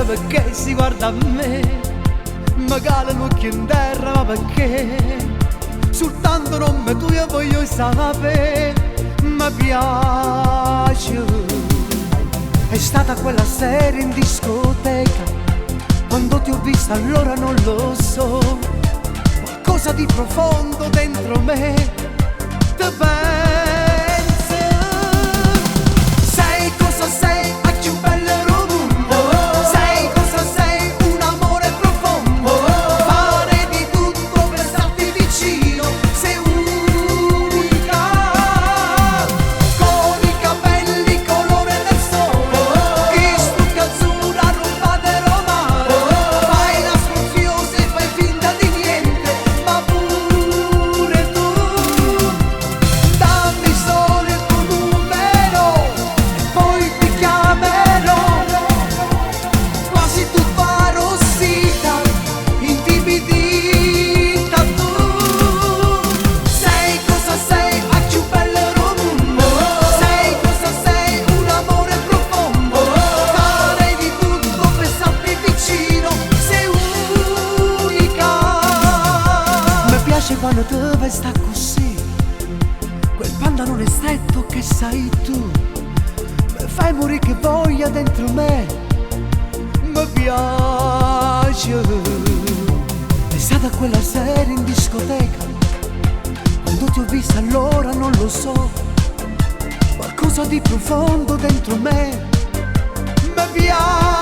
perché si guarda a me, mi cala l'occhio in terra, ma perché? Soltanto nome tu io voglio sapere, mi piace. È stata quella sera in discoteca, quando ti ho vista allora non lo so, qualcosa di profondo dentro me te pensa. Sei cosa sei, a più bello mondo. Sei cosa sei, un amore profondo. Fare di tutto per starti vicino. Sei unica, con i capelli colore del sole, i stucchi azzurra, roba de romano. Fai la sconfiosa e fai finta di niente, ma pure tu. Dammi solo il tuo numero e poi ti chiamerò. Quasi tutta arrossita, intimidita tu. Sei cosa sei, a più bello mondo. Sei cosa sei, un amore profondo. Fare di tutto per starti vicino. Sei unica. Mi piace quando te vesta così, quel pantalone stretto che sai tu. Mi fai morire che voglia dentro me, mi piace. È stata quella sera in discoteca, quando ti ho vista allora non lo so, qualcosa di profondo dentro me mi piace.